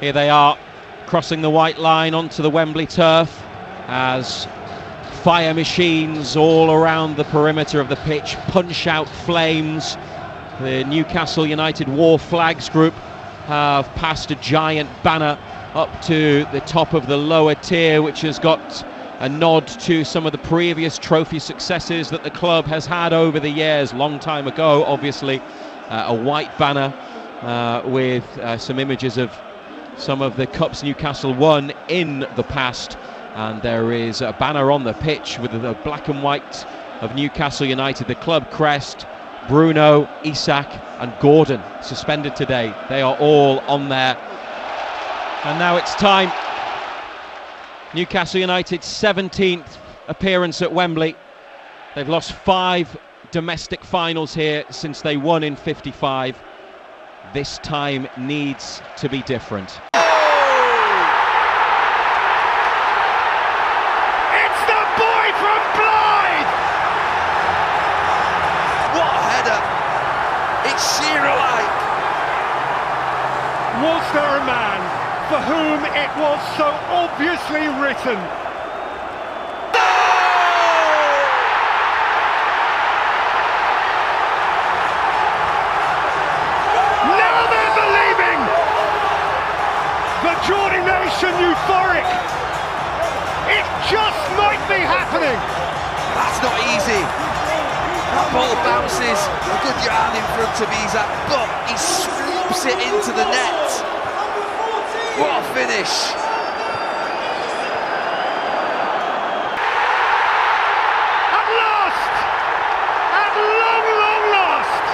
Here they are, crossing the white line onto the Wembley turf as fire machines all around the perimeter of the pitch punch out flames. The Newcastle United War Flags group have passed a giant banner up to the top of the lower tier, which has got a nod to some of the previous trophy successes that the club has had over the years. Long time ago, obviously, a white banner with some images of some of the cups Newcastle won in the past, and there is a banner on the pitch with the black and white of Newcastle United, the club crest. Bruno, Isak and Gordon suspended today. They are all on there. And now it's time. Newcastle United's 17th appearance at Wembley. They've lost 5 domestic finals here since they won in '55. This time needs to be different. It's the boy from Blythe! What a header! It's Shearer-like. Was there a man for whom it was so obviously written? Now they're believing! The Geordie nation euphoric! It just might be happening! That's not easy. That ball bounces a good yard in front of Isak, but he swoops it into the net. What a finish! At last! At long, long last!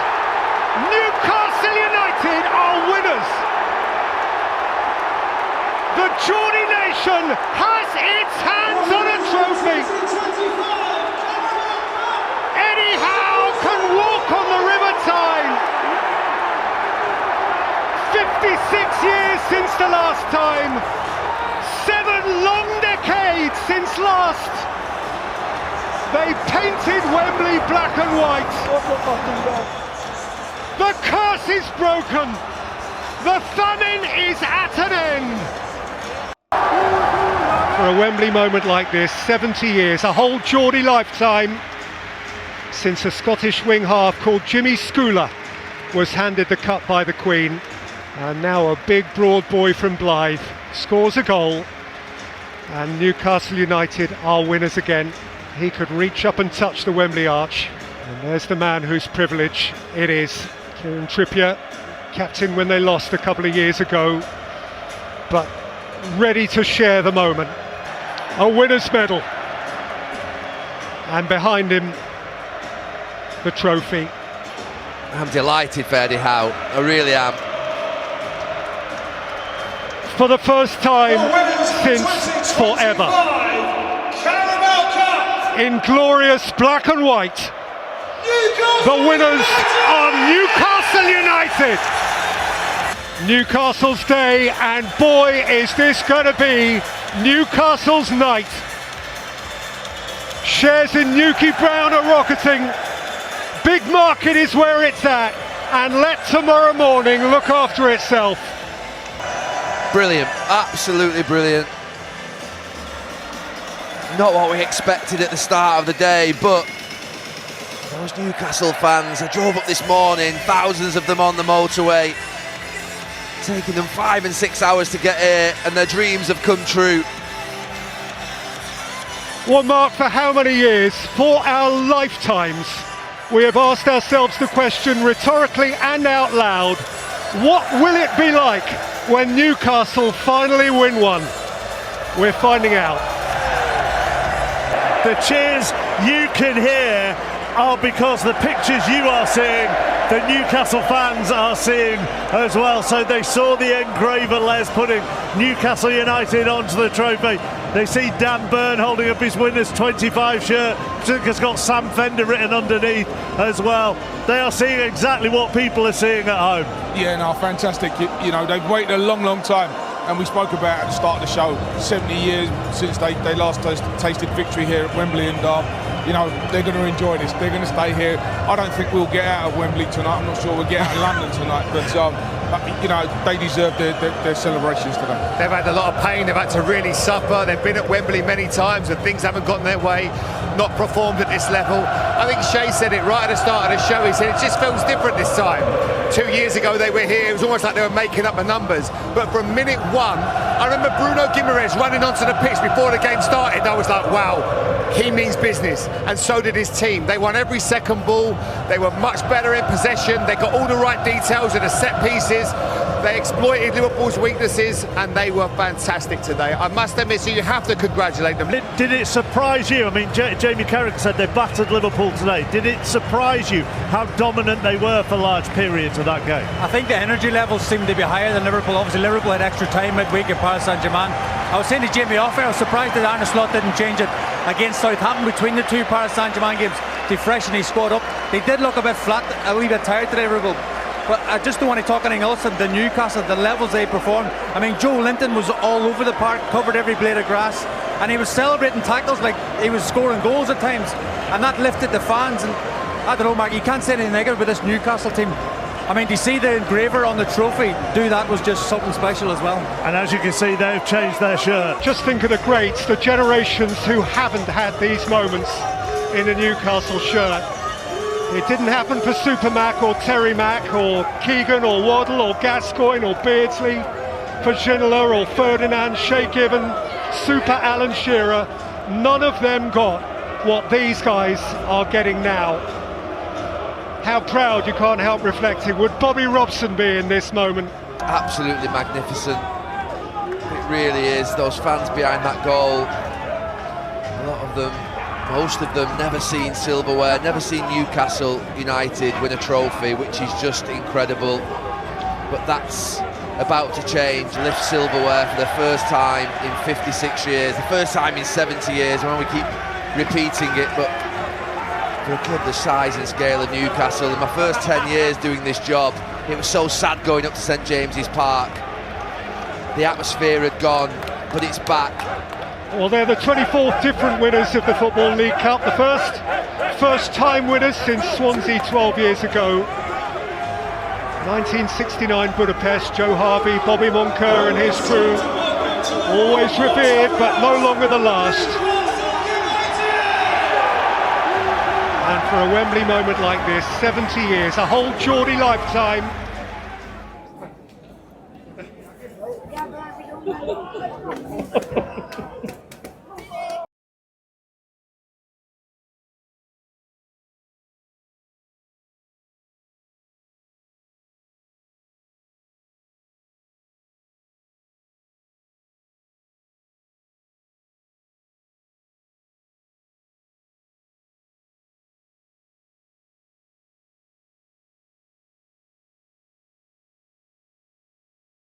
Newcastle United are winners! The Geordie nation has its hands on a trophy! Eddie Howe can walk on the River Tyne! 56 years since the last time, 7 long decades since last. They painted Wembley black and white. The curse is broken. The famine is at an end. For a Wembley moment like this, 70 years, a whole Geordie lifetime, since a Scottish wing half called Jimmy Schooler was handed the cup by the Queen. And now a big broad boy from Blythe scores a goal and Newcastle United are winners again. He could reach up and touch the Wembley arch, and there's the man whose privilege it is. Kieran Trippier, captain when they lost a couple of years ago, but ready to share the moment. A winner's medal, and behind him the trophy. I'm delighted for Eddie Howe, I really am. For the first time since forever. Carabao Cup. In glorious black and white, the winners are Newcastle United. Newcastle's day, and boy is this going to be Newcastle's night. Shares in Newquay Brown are rocketing. Big market is where it's at, and let tomorrow morning look after itself. Brilliant, absolutely brilliant. Not what we expected at the start of the day, but those Newcastle fans, I drove up this morning, thousands of them on the motorway, taking them 5 and 6 hours to get here, and their dreams have come true. Well, Mark, for how many years, for our lifetimes, we have asked ourselves the question rhetorically and out loud, what will it be like when Newcastle finally win one? We're finding out. The cheers you can hear are because the pictures you are seeing, the Newcastle fans are seeing as well. So they saw the engraver Les putting Newcastle United onto the trophy. They see Dan Burn holding up his winners 25 shirt, it's got Sam Fender written underneath as well. They are seeing exactly what people are seeing at home. Yeah, no, fantastic. You know, they've waited a long, long time. And we spoke about at the start of the show, 70 years since they last tasted victory here at Wembley, and you know, they're going to enjoy this. They're going to stay here. I don't think we'll get out of Wembley tonight. I'm not sure we'll get out of London tonight, but you know, they deserve their celebrations today. They've had a lot of pain, they've had to really suffer, they've been at Wembley many times and things haven't gotten their way, not performed at this level. I think Shay said it right at the start of the show, he said it just feels different this time. 2 years ago they were here, it was almost like they were making up the numbers, but from minute one, I remember Bruno Guimaraes running onto the pitch before the game started. I was like, wow, he means business, and so did his team. They won every second ball, they were much better in possession, they got all the right details of the set pieces, they exploited Liverpool's weaknesses, and they were fantastic today. I must admit, so you have to congratulate them. Did it surprise you? I mean, Jamie Carragher said they battered Liverpool today. Did it surprise you how dominant they were for large periods of that game? I think the energy levels seemed to be higher than Liverpool. Obviously, Liverpool had extra time midweek at Paris Saint-Germain. I was saying to Jamie off air, I was surprised that Arne Slot didn't change it against Southampton between the two Paris Saint-Germain games to freshen his squad up. They did look a bit flat, a wee bit tired today, Liverpool. But I just don't want to talk anything else than the Newcastle, the levels they performed. I mean, Joe Linton was all over the park, covered every blade of grass, and he was celebrating tackles like he was scoring goals at times, and that lifted the fans. And I don't know, Mark, you can't say anything negative with this Newcastle team. I mean, to see the engraver on the trophy do that was just something special as well. And as you can see, they've changed their shirt. Just think of the greats, the generations who haven't had these moments in a Newcastle shirt. It didn't happen for Super Mac or Terry Mack or Keegan or Waddle or Gascoigne or Beardsley, for Ginola or Ferdinand, Shay Given, Super Alan Shearer. None of them got what these guys are getting now. How proud, you can't help reflecting. Would Bobby Robson be in this moment? Absolutely magnificent. It really is. Those fans behind that goal, a lot of them, most of them, never seen silverware, never seen Newcastle United win a trophy, which is just incredible. But that's about to change. Lift silverware for the first time in 56 years, the first time in 70 years. I know we keep repeating it, but for a club the size and scale of Newcastle, in my first 10 years doing this job, it was so sad going up to St James's Park. The atmosphere had gone, but it's back. Well, they're the 24th different winners of the Football League Cup, the first time winners since Swansea 12 years ago. 1969 Budapest, Joe Harvey, Bobby Moncur and his crew, always revered but no longer the last. And for a Wembley moment like this, 70 years, a whole Geordie lifetime.